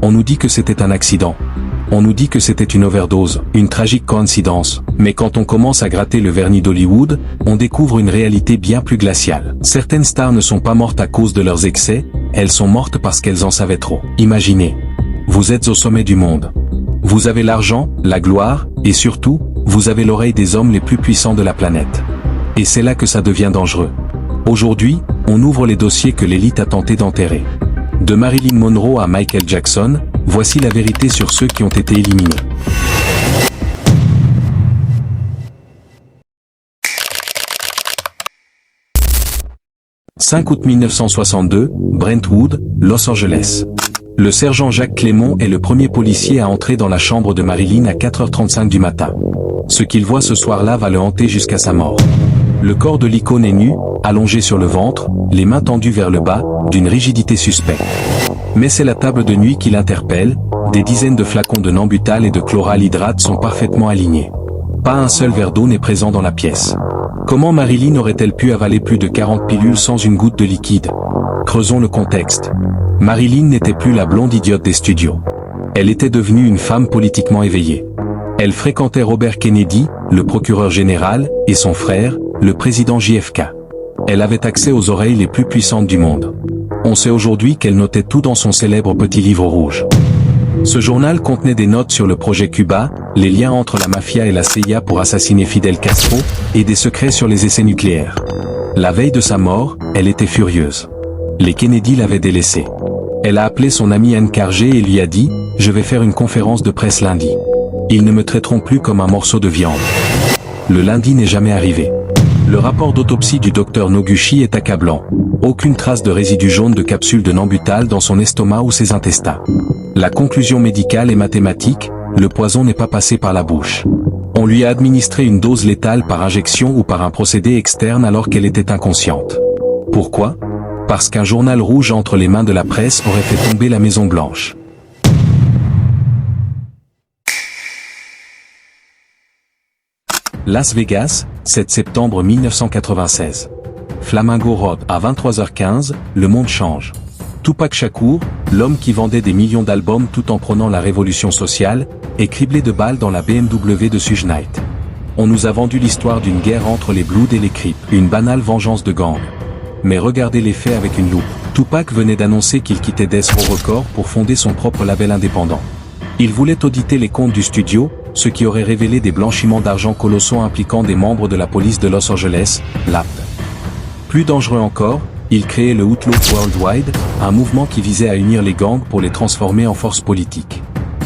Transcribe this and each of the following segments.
On nous dit que c'était un accident. On nous dit que c'était une overdose, une tragique coïncidence. Mais quand on commence à gratter le vernis d'Hollywood, on découvre une réalité bien plus glaciale. Certaines stars ne sont pas mortes à cause de leurs excès, elles sont mortes parce qu'elles en savaient trop. Imaginez. Vous êtes au sommet du monde. Vous avez l'argent, la gloire, et surtout, vous avez l'oreille des hommes les plus puissants de la planète. Et c'est là que ça devient dangereux. Aujourd'hui, on ouvre les dossiers que l'élite a tenté d'enterrer. De Marilyn Monroe à Michael Jackson, voici la vérité sur ceux qui ont été éliminés. « 5 août 1962, Brentwood, Los Angeles. Le sergent Jacques Clément est le premier policier à entrer dans la chambre de Marilyn à 4h35 du matin. Ce qu'il voit ce soir-là va le hanter jusqu'à sa mort. Le corps de l'icône est nu, allongé sur le ventre, les mains tendues vers le bas, d'une rigidité suspecte. Mais c'est la table de nuit qui l'interpelle, des dizaines de flacons de Nambutal et de chloral hydrate sont parfaitement alignés. Pas un seul verre d'eau n'est présent dans la pièce. Comment Marilyn aurait-elle pu avaler plus de 40 pilules sans une goutte de liquide? Creusons le contexte. Marilyn n'était plus la blonde idiote des studios. Elle était devenue une femme politiquement éveillée. Elle fréquentait Robert Kennedy, le procureur général, et son frère, le président JFK. Elle avait accès aux oreilles les plus puissantes du monde. On sait aujourd'hui qu'elle notait tout dans son célèbre petit livre rouge. Ce journal contenait des notes sur le projet Cuba, les liens entre la mafia et la CIA pour assassiner Fidel Castro, et des secrets sur les essais nucléaires. La veille de sa mort, elle était furieuse. Les Kennedy l'avaient délaissée. Elle a appelé son ami Anne Carger et lui a dit « Je vais faire une conférence de presse lundi. Ils ne me traiteront plus comme un morceau de viande. » Le lundi n'est jamais arrivé. Le rapport d'autopsie du docteur Noguchi est accablant. Aucune trace de résidus jaunes de capsules de Nambutal dans son estomac ou ses intestins. La conclusion médicale est mathématique, le poison n'est pas passé par la bouche. On lui a administré une dose létale par injection ou par un procédé externe alors qu'elle était inconsciente. Pourquoi ? Parce qu'un journal rouge entre les mains de la presse aurait fait tomber la Maison Blanche. Las Vegas, 7 septembre 1996. Flamingo Road, à 23h15, le monde change. Tupac Shakur, l'homme qui vendait des millions d'albums tout en prônant la révolution sociale, est criblé de balles dans la BMW de Suge Knight. On nous a vendu l'histoire d'une guerre entre les Bloods et les Crips, une banale vengeance de gang. Mais regardez les faits avec une loupe. Tupac venait d'annoncer qu'il quittait Death Row Records pour fonder son propre label indépendant. Il voulait auditer les comptes du studio, ce qui aurait révélé des blanchiments d'argent colossaux impliquant des membres de la police de Los Angeles, l'AP. Plus dangereux encore, il créait le Outlaw Worldwide, un mouvement qui visait à unir les gangs pour les transformer en forces politiques.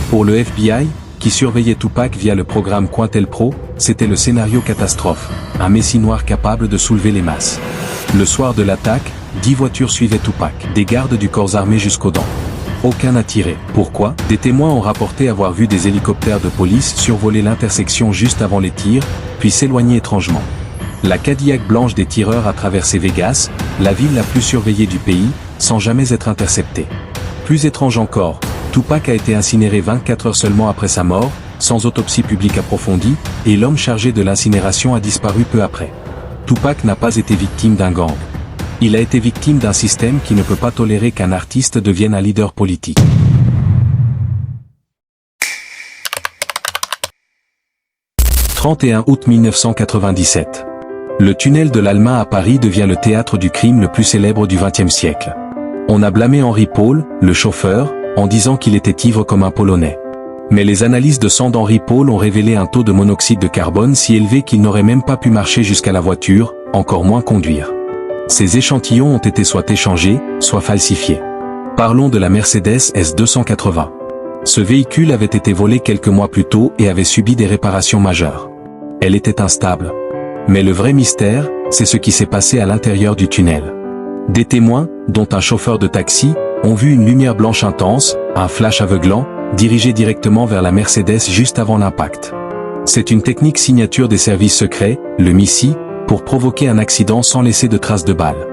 Pour le FBI, qui surveillait Tupac via le programme COINTELPRO, c'était le scénario catastrophe, un messie noir capable de soulever les masses. Le soir de l'attaque, 10 voitures suivaient Tupac, des gardes du corps armé jusqu'aux dents. Aucun n'a tiré. Pourquoi? Des témoins ont rapporté avoir vu des hélicoptères de police survoler l'intersection juste avant les tirs, puis s'éloigner étrangement. La Cadillac blanche des tireurs a traversé Vegas, la ville la plus surveillée du pays, sans jamais être interceptée. Plus étrange encore, Tupac a été incinéré 24 heures seulement après sa mort, sans autopsie publique approfondie, et l'homme chargé de l'incinération a disparu peu après. Tupac n'a pas été victime d'un gang. Il a été victime d'un système qui ne peut pas tolérer qu'un artiste devienne un leader politique. « 31 août 1997. Le tunnel de l'Alma à Paris devient le théâtre du crime le plus célèbre du XXe siècle. On a blâmé Henri Paul, le chauffeur, en disant qu'il était ivre comme un Polonais. Mais les analyses de sang d'Henri Paul ont révélé un taux de monoxyde de carbone si élevé qu'il n'aurait même pas pu marcher jusqu'à la voiture, encore moins conduire. Ces échantillons ont été soit échangés, soit falsifiés. Parlons de la Mercedes S280. Ce véhicule avait été volé quelques mois plus tôt et avait subi des réparations majeures. Elle était instable. Mais le vrai mystère, c'est ce qui s'est passé à l'intérieur du tunnel. Des témoins, dont un chauffeur de taxi, ont vu une lumière blanche intense, un flash aveuglant, dirigé directement vers la Mercedes juste avant l'impact. C'est une technique signature des services secrets, le MI6, pour provoquer un accident sans laisser de traces de balles.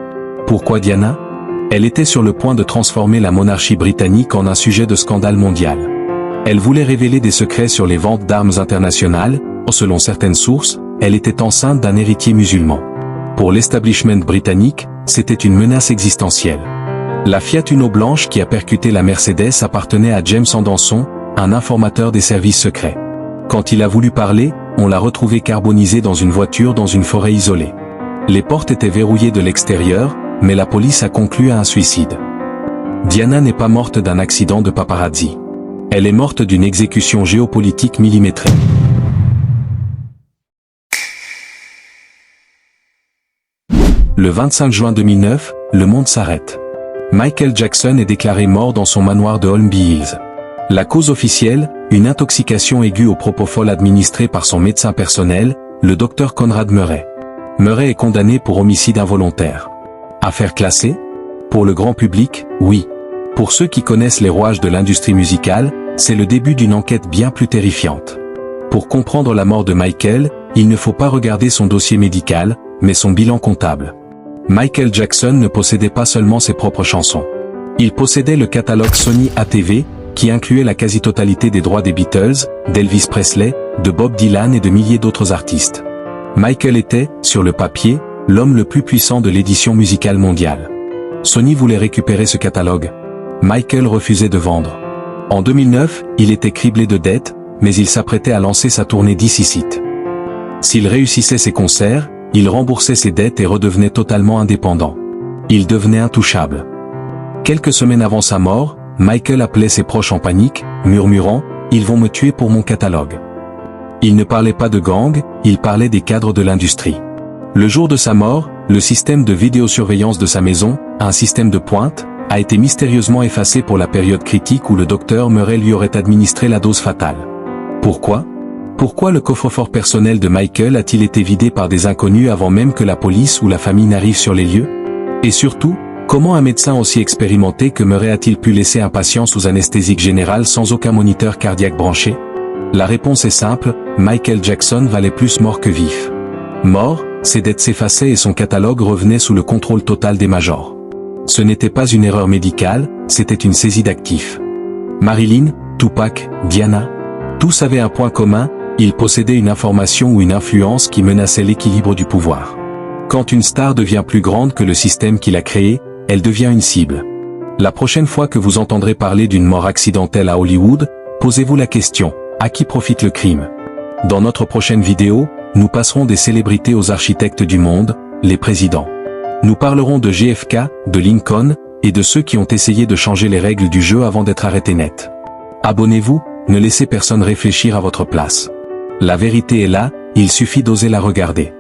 Pourquoi Diana? Elle était sur le point de transformer la monarchie britannique en un sujet de scandale mondial. Elle voulait révéler des secrets sur les ventes d'armes internationales, selon certaines sources, elle était enceinte d'un héritier musulman. Pour l'establishment britannique, c'était une menace existentielle. La Fiat Uno blanche qui a percuté la Mercedes appartenait à James Anderson, un informateur des services secrets. Quand il a voulu parler, on l'a retrouvé carbonisé dans une voiture dans une forêt isolée. Les portes étaient verrouillées de l'extérieur, mais la police a conclu à un suicide. Diana n'est pas morte d'un accident de paparazzi. Elle est morte d'une exécution géopolitique millimétrée. Le 25 juin 2009, le monde s'arrête. Michael Jackson est déclaré mort dans son manoir de Holmby Hills. La cause officielle, une intoxication aiguë au propofol administrée par son médecin personnel, le docteur Conrad Murray. Murray est condamné pour homicide involontaire. Affaire classée? Pour le grand public, oui. Pour ceux qui connaissent les rouages de l'industrie musicale, c'est le début d'une enquête bien plus terrifiante. Pour comprendre la mort de Michael, il ne faut pas regarder son dossier médical, mais son bilan comptable. Michael Jackson ne possédait pas seulement ses propres chansons. Il possédait le catalogue Sony ATV, qui incluait la quasi-totalité des droits des Beatles, d'Elvis Presley, de Bob Dylan et de milliers d'autres artistes. Michael était, sur le papier, l'homme le plus puissant de l'édition musicale mondiale. Sony voulait récupérer ce catalogue. Michael refusait de vendre. En 2009, il était criblé de dettes, mais il s'apprêtait à lancer sa tournée This Is It. S'il réussissait ses concerts, il remboursait ses dettes et redevenait totalement indépendant. Il devenait intouchable. Quelques semaines avant sa mort, Michael appelait ses proches en panique, murmurant « Ils vont me tuer pour mon catalogue ». Il ne parlait pas de gang, il parlait des cadres de l'industrie. Le jour de sa mort, le système de vidéosurveillance de sa maison, un système de pointe, a été mystérieusement effacé pour la période critique où le docteur Murray lui aurait administré la dose fatale. Pourquoi ? Pourquoi le coffre-fort personnel de Michael a-t-il été vidé par des inconnus avant même que la police ou la famille n'arrive sur les lieux ? Et surtout, comment un médecin aussi expérimenté que Murray a-t-il pu laisser un patient sous anesthésique générale sans aucun moniteur cardiaque branché ? La réponse est simple, Michael Jackson valait plus mort que vif. Mort, ses dettes s'effaçaient et son catalogue revenait sous le contrôle total des majors. Ce n'était pas une erreur médicale, c'était une saisie d'actifs. Marilyn, Tupac, Diana, tous avaient un point commun, ils possédaient une information ou une influence qui menaçait l'équilibre du pouvoir. Quand une star devient plus grande que le système qui l'a créée, elle devient une cible. La prochaine fois que vous entendrez parler d'une mort accidentelle à Hollywood, posez-vous la question, à qui profite le crime ? Dans notre prochaine vidéo, nous passerons des célébrités aux architectes du monde, les présidents. Nous parlerons de JFK, de Lincoln, et de ceux qui ont essayé de changer les règles du jeu avant d'être arrêtés net. Abonnez-vous, ne laissez personne réfléchir à votre place. La vérité est là, il suffit d'oser la regarder.